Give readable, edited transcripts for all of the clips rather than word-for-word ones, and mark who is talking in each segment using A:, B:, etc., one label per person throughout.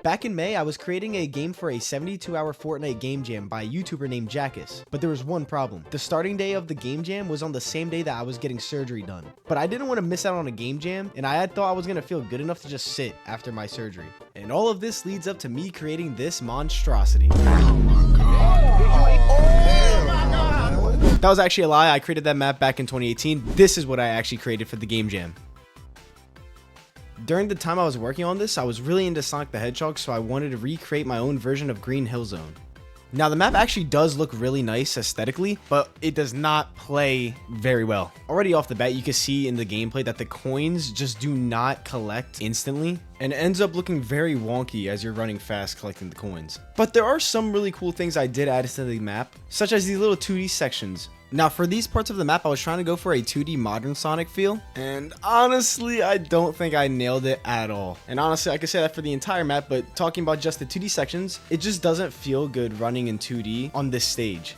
A: Back in May, I was creating a game for a 72-hour Fortnite game jam by a YouTuber named Jackus, but there was one problem. The starting day of the game jam was on the same day that I was getting surgery done. But I didn't want to miss out on a game jam, and I had thought I was going to feel good enough to just sit after my surgery. And all of this leads up to me creating this monstrosity. That was actually a lie. I created that map back in 2018. This is what I actually created for the game jam. During the time I was working on this, I was really into Sonic the Hedgehog, so I wanted to recreate my own version of Green Hill Zone. Now, the map actually does look really nice aesthetically, but it does not play very well. Already off the bat, you can see in the gameplay that the coins just do not collect instantly, and it ends up looking very wonky as you're running fast collecting the coins. But there are some really cool things I did add to the map, such as these little 2D sections. Now, for these parts of the map, I was trying to go for a 2D modern Sonic feel, and honestly, I don't think I nailed it at all. And honestly, I could say that for the entire map, but talking about just the 2D sections, it just doesn't feel good running in 2D on this stage.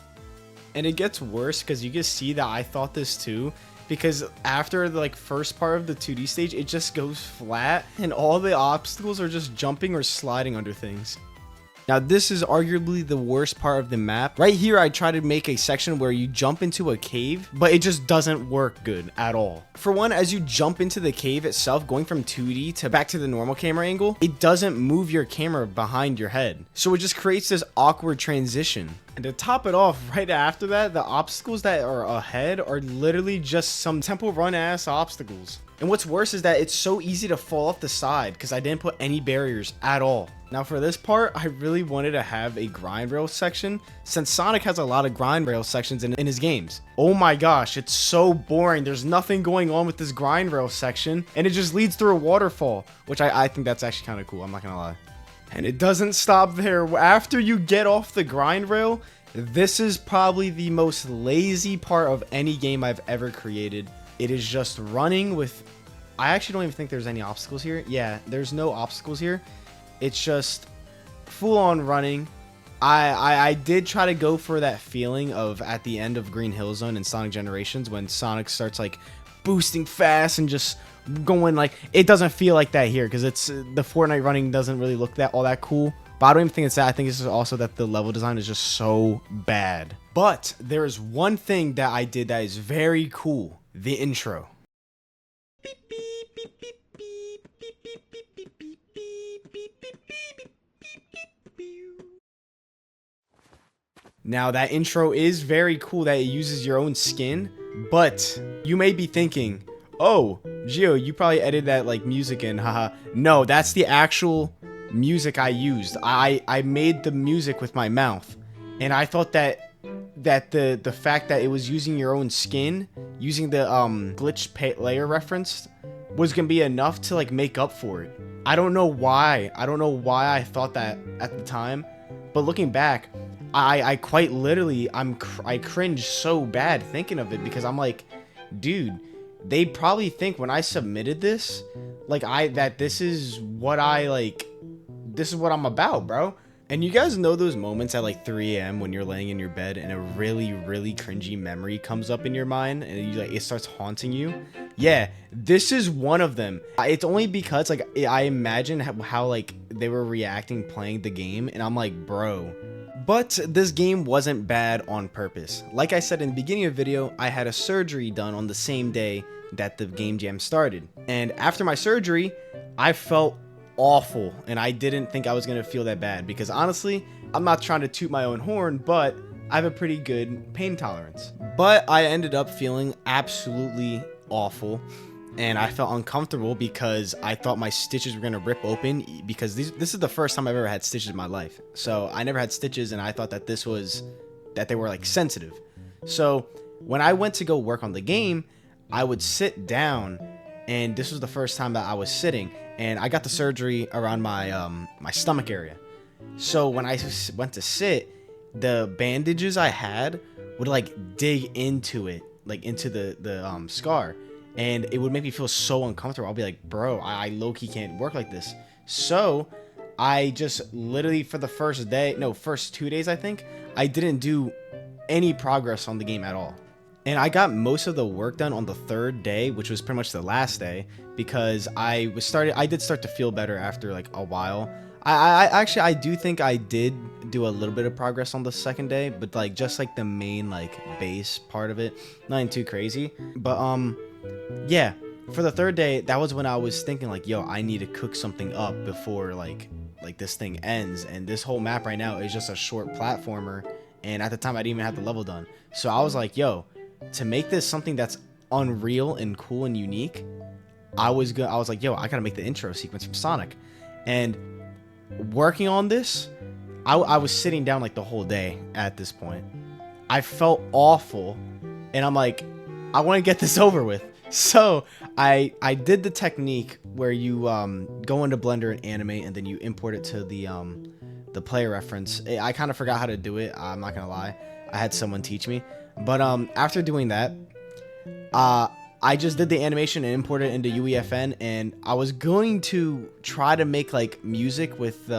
A: And it gets worse because you can see that I thought this too, because after the first part of the 2D stage, it just goes flat, and all the obstacles are just jumping or sliding under things. Now, this is arguably the worst part of the map. Right here, I try to make a section where you jump into a cave, but it just doesn't work good at all. For one, as you jump into the cave itself, going from 2D to back to the normal camera angle, it doesn't move your camera behind your head. So it just creates this awkward transition. And to top it off, right after that, the obstacles that are ahead are literally just some Temple Run ass obstacles. And what's worse is that it's so easy to fall off the side because I didn't put any barriers at all. Now for this part, I really wanted to have a grind rail section since Sonic has a lot of grind rail sections in his games. Oh my gosh, it's so boring. There's nothing going on with this grind rail section and it just leads through a waterfall, which I think that's actually kind of cool. I'm not gonna lie. And it doesn't stop there. After you get off the grind rail, this is probably the most lazy part of any game I've ever created. It is just running with... I actually don't even think there's any obstacles here. Yeah, there's no obstacles here. It's just full-on running. I did try to go for that feeling of at the end of Green Hill Zone and Sonic Generations when Sonic starts boosting fast and just going it doesn't feel like that here because it's the Fortnite running doesn't really look all that cool. But I don't even think it's that. I think it's also that the level design is just so bad. But there is one thing that I did that is very cool. The intro. Now that intro is very cool that it uses your own skin, but you may be thinking, oh, Gio, you probably edited that music in, haha. No, that's the actual music I used. I made the music with my mouth, and I thought that the fact that it was using your own skin, using the glitch layer reference, was gonna be enough to make up for it. I don't know why. I don't know why I thought that at the time, but looking back, I quite literally I cringe so bad thinking of it because I'm like, dude, they probably think when I submitted this, that this is what this is what I'm about, bro. And you guys know those moments at 3 a.m. when you're laying in your bed and a really, really cringy memory comes up in your mind and it starts haunting you? Yeah, this is one of them. It's only because I imagine how they were reacting playing the game and I'm like, bro. But this game wasn't bad on purpose. Like I said in the beginning of the video, I had a surgery done on the same day that the game jam started. And after my surgery, I felt awful and I didn't think I was gonna feel that bad because honestly, I'm not trying to toot my own horn, but I have a pretty good pain tolerance. But I ended up feeling absolutely awful and I felt uncomfortable because I thought my stitches were gonna rip open because this is the first time I've ever had stitches in my life. So I never had stitches and I thought that they were sensitive. So when I went to go work on the game, I would sit down and this was the first time that I was sitting and I got the surgery around my my stomach area. So when I went to sit, the bandages I had would dig into it, into the scar, and it would make me feel so uncomfortable. I'll be like, bro, I low-key can't work like this. So I just literally for the first 2 days, I think, I didn't do any progress on the game at all. And I got most of the work done on the 3rd day, which was pretty much the last day, because I did start to feel better after a while. I do think I did do a little bit of progress on the second day, but like just like the main like base part of it, nothing too crazy. But yeah, for the third day, that was when I was thinking like, yo, I need to cook something up before like this thing ends. And this whole map right now is just a short platformer, and at the time I didn't even have the level done. So I was like, yo, to make this something that's unreal and cool and unique, I was like, yo, I gotta make the intro sequence from Sonic. And working on this, I was sitting down like the whole day at this point. I felt awful, and I'm like, I want to get this over with. So I did the technique where you go into Blender and animate, and then you import it to the player reference. I kind of forgot how to do it. I'm not gonna lie. I had someone teach me. But after doing that, I just did the animation and imported it into UEFN, and I was going to try to make like music with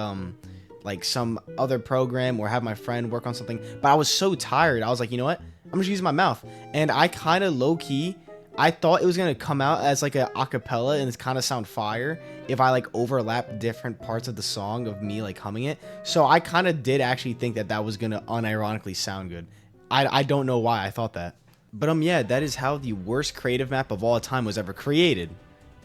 A: like some other program or have my friend work on something, but I was so tired. I was like, you know what? I'm just using my mouth. And I kind of low-key, I thought it was going to come out as like a acapella and it's kind of sound fire if I like overlap different parts of the song of me like humming it. So I kind of did actually think that that was going to unironically sound good. I don't know why I thought that. But yeah, that is how the worst creative map of all time was ever created.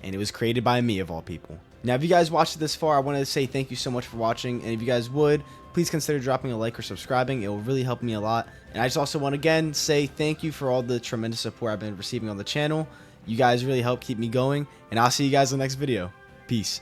A: And it was created by me of all people. Now, if you guys watched it this far, I wanted to say thank you so much for watching. And if you guys would, please consider dropping a like or subscribing. It will really help me a lot. And I just also want to again say thank you for all the tremendous support I've been receiving on the channel. You guys really help keep me going. And I'll see you guys in the next video. Peace.